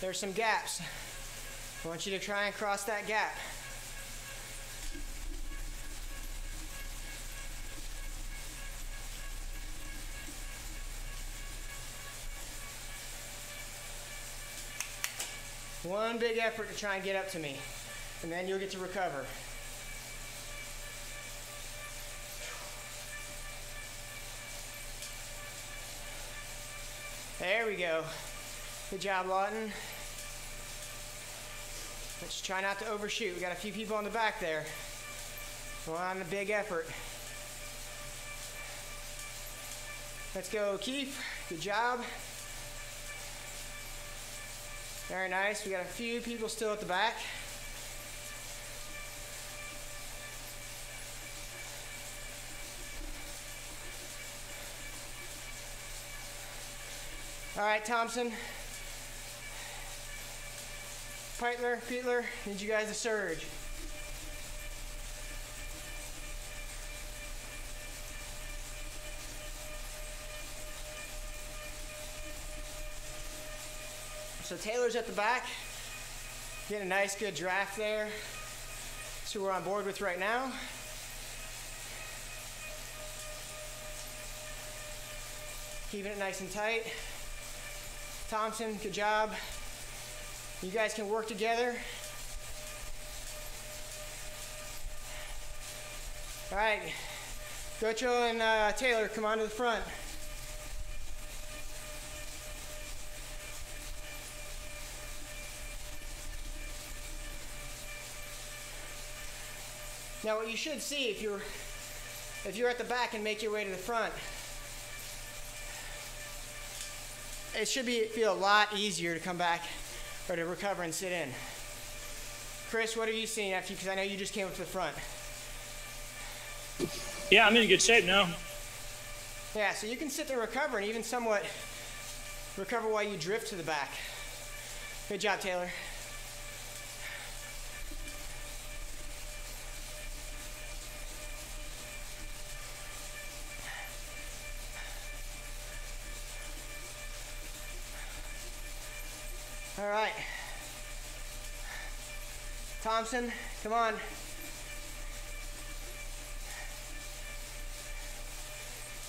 There's some gaps. I want you to try and cross that gap. One big effort to try and get up to me, and then you'll get to recover. There we go. Good job, Lawton. Let's try not to overshoot. We got a few people on the back there. One big effort. Let's go, Keith. Good job. Very nice. We got a few people still at the back. All right, Thompson. Peitler, need you guys to surge. So Taylor's at the back, getting a nice good draft there. So we're on board with right now. Keeping it nice and tight. Thompson, good job. You guys can work together. All right, Gocho and Taylor, come on to the front. Now what you should see if you're at the back and make your way to the front, it should feel a lot easier to come back or to recover and sit in. Chris, what are you seeing after you, because I know you just came up to the front. Yeah, I'm in good shape now. Yeah, so you can sit there and recover and even somewhat recover while you drift to the back. Good job, Taylor. All right. Thompson, come on.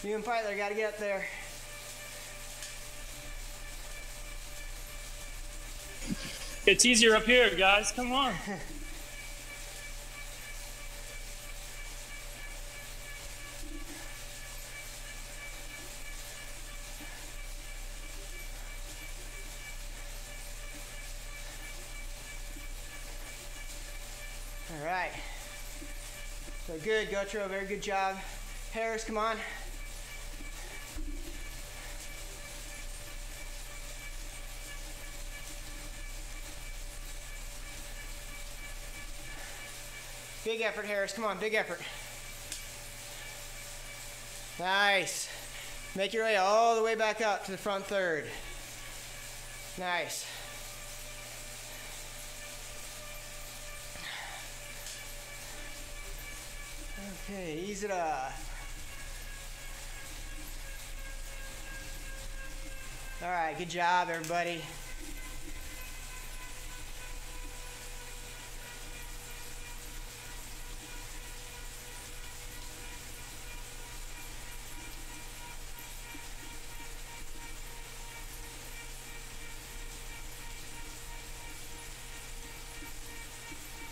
You and Peitler got to get up there. It's easier up here, guys. Come on. All right. So good, Gocho, very good job. Harris, come on. Big effort, Harris, come on, big effort. Nice. Make your way all the way back up to the front third. Nice. Okay, ease it up. All right, good job, everybody.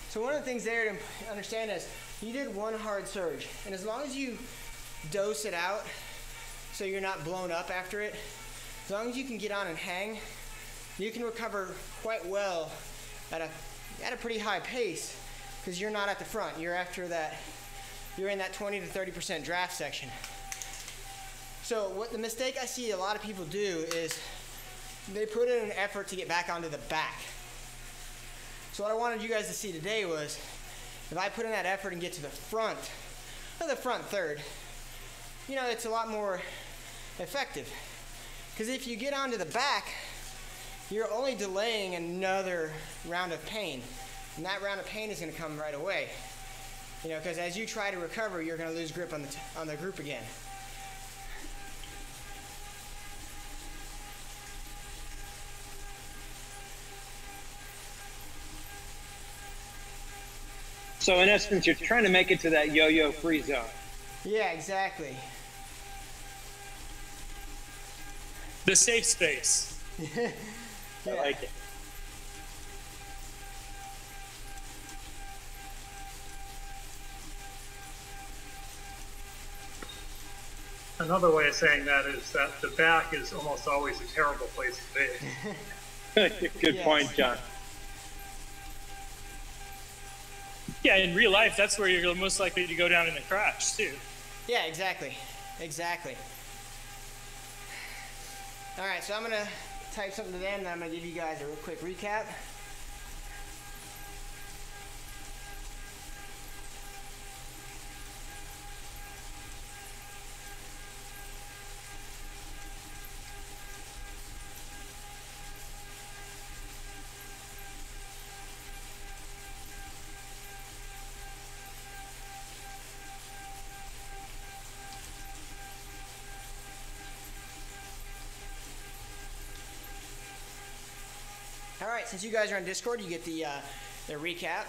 So one of the things there to understand is you did one hard surge, and as long as you dose it out so you're not blown up after it, as long as you can get on and hang, you can recover quite well at a pretty high pace because you're not at the front. You're in that 20 to 30% draft section. So what the mistake I see a lot of people do is they put in an effort to get back onto the back. So what I wanted you guys to see today was if I put in that effort and get to the front, or the front third, you know, it's a lot more effective. Because if you get onto the back, you're only delaying another round of pain. And that round of pain is going to come right away. You know, because as you try to recover, you're going to lose grip on the group again. So in essence, you're trying to make it to that yo-yo free zone. Yeah, exactly. The safe space. Yeah. I like it. Another way of saying that is that the back is almost always a terrible place to be. Good Yes. point, John. Yeah, in real life, that's where you're most likely to go down in a crash, too. Yeah, exactly. Exactly. All right, so I'm going to type something to them, and I'm going to give you guys a real quick recap. right, since you guys are on Discord, you get the recap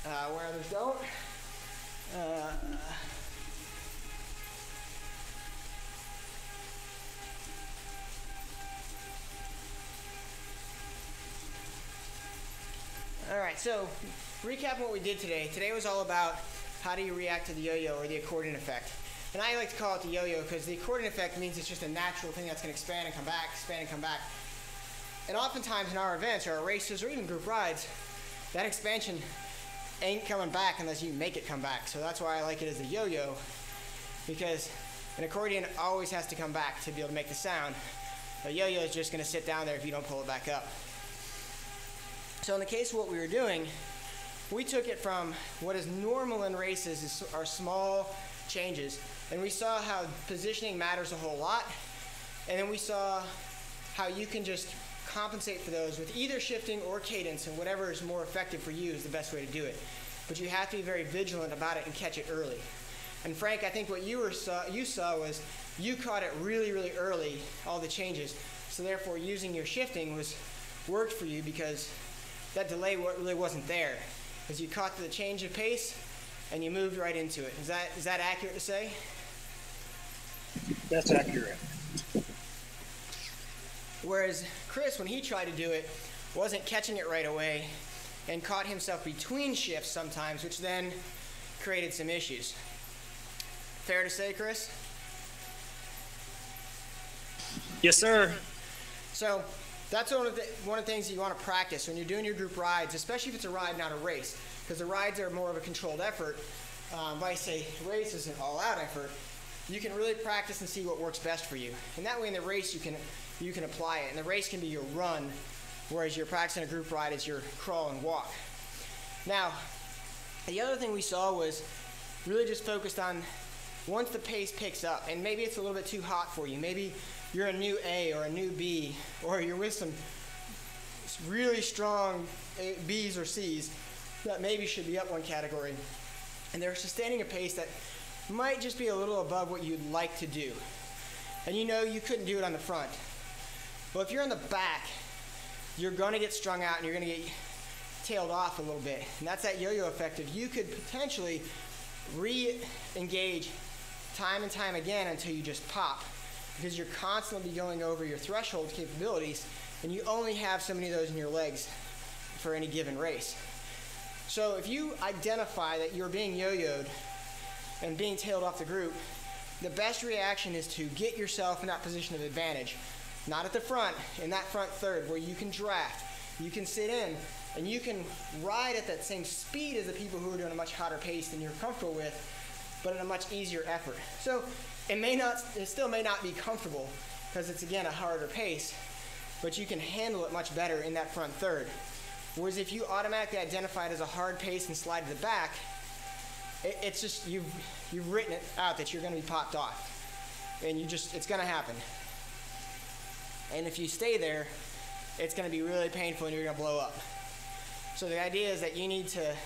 where others don't. All right, so recap what we did today. Today was all about how do you react to the yo-yo or the accordion effect. And I like to call it the yo-yo because the accordion effect means it's just a natural thing that's going to expand and come back, expand and come back. And oftentimes in our events or our races or even group rides, that expansion ain't coming back unless you make it come back. So that's why I like it as a yo-yo, because an accordion always has to come back to be able to make the sound. A yo-yo is just going to sit down there if you don't pull it back up. So in the case of what we were doing, we took it from what is normal in races are small changes, and we saw how positioning matters a whole lot, and then we saw how you can just compensate for those with either shifting or cadence, and whatever is more effective for you is the best way to do it. But you have to be very vigilant about it and catch it early. And Frank, I think what you saw was you caught it really, really early, all the changes. So therefore using your shifting worked for you because that delay really wasn't there. Because you caught the change of pace and you moved right into it. Is that accurate to say? That's accurate. Whereas Chris, when he tried to do it, wasn't catching it right away and caught himself between shifts sometimes, which then created some issues. Fair to say, Chris? Yes, sir. So that's one of the things you want to practice when you're doing your group rides, especially if it's a ride, not a race, because the rides are more of a controlled effort. If I say race is an all-out effort, you can really practice and see what works best for you. And that way in the race you can apply it. And the race can be your run, whereas you're practicing a group ride is your crawl and walk. Now, the other thing we saw was really just focused on once the pace picks up, and maybe it's a little bit too hot for you. Maybe you're a new A or a new B, or you're with some really strong B's or C's that maybe should be up one category, and they're sustaining a pace that might just be a little above what you'd like to do. And you know you couldn't do it on the front. Well, if you're in the back, you're going to get strung out and you're going to get tailed off a little bit. And that's that yo-yo effect of you could potentially re-engage time and time again until you just pop, because you're constantly going over your threshold capabilities and you only have so many of those in your legs for any given race. So if you identify that you're being yo-yoed and being tailed off the group, the best reaction is to get yourself in that position of advantage. Not at the front, in that front third where you can draft, you can sit in, and you can ride at that same speed as the people who are doing a much hotter pace than you're comfortable with, but in a much easier effort. So it still may not be comfortable because it's, again, a harder pace, but you can handle it much better in that front third. Whereas if you automatically identify it as a hard pace and slide to the back, it's just, you've written it out that you're going to be popped off. And it's going to happen. And if you stay there, it's going to be really painful and you're going to blow up. So the idea is that you need to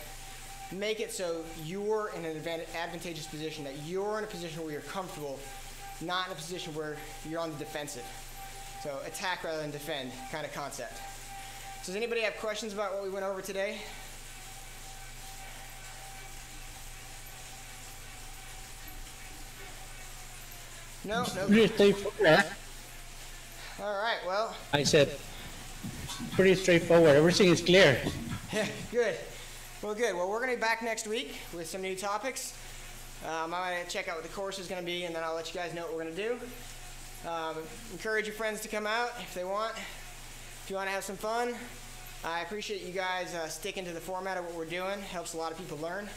make it so you're in an advantageous position, that you're in a position where you're comfortable, not in a position where you're on the defensive. So attack rather than defend kind of concept. So does anybody have questions about what we went over today? No? Pretty straightforward. All right, well. I said, pretty straightforward. Everything is clear. Good. Well, good. Well, we're going to be back next week with some new topics. I'm going to check out what the course is going to be, and then I'll let you guys know what we're going to do. Encourage your friends to come out if they want. If you want to have some fun. I appreciate you guys sticking to the format of what we're doing. Helps a lot of people learn.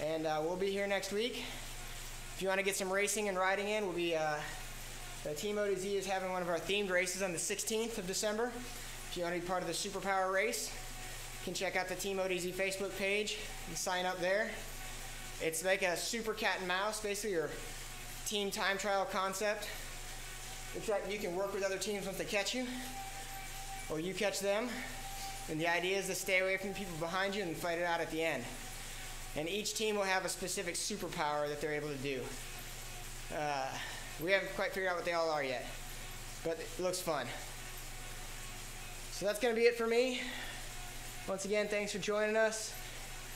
And we'll be here next week. If you want to get some racing and riding in, we'll be the Team ODZ is having one of our themed races on the 16th of December. If you want to be part of the Superpower race, you can check out the Team ODZ Facebook page and sign up there. It's like a super cat and mouse, basically, or team time trial concept. Except you can work with other teams once they catch you, or you catch them. And the idea is to stay away from the people behind you and fight it out at the end. And each team will have a specific superpower that they're able to do. We haven't quite figured out what they all are yet, but it looks fun. So that's going to be it for me. Once again, thanks for joining us.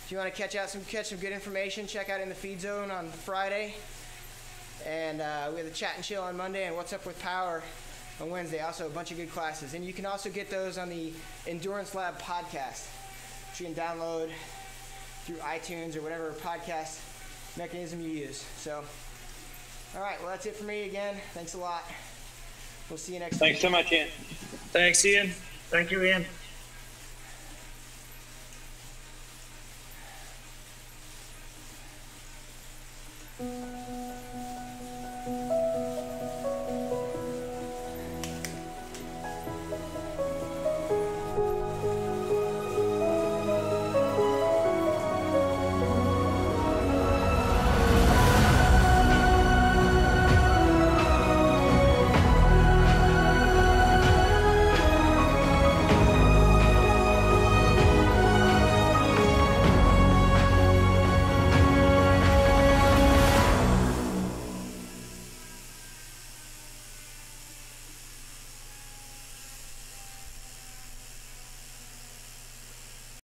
If you want to catch some good information, check out In the Feed Zone on Friday. And we have the Chat and Chill on Monday and What's Up with Power on Wednesday. Also, a bunch of good classes. And you can also get those on the Endurance Lab podcast, which you can download through iTunes or whatever podcast mechanism you use. So, all right, well, that's it for me again. Thanks a lot. We'll see you next week. Thanks so much, Ian. Thanks, Ian. Thank you, Ian.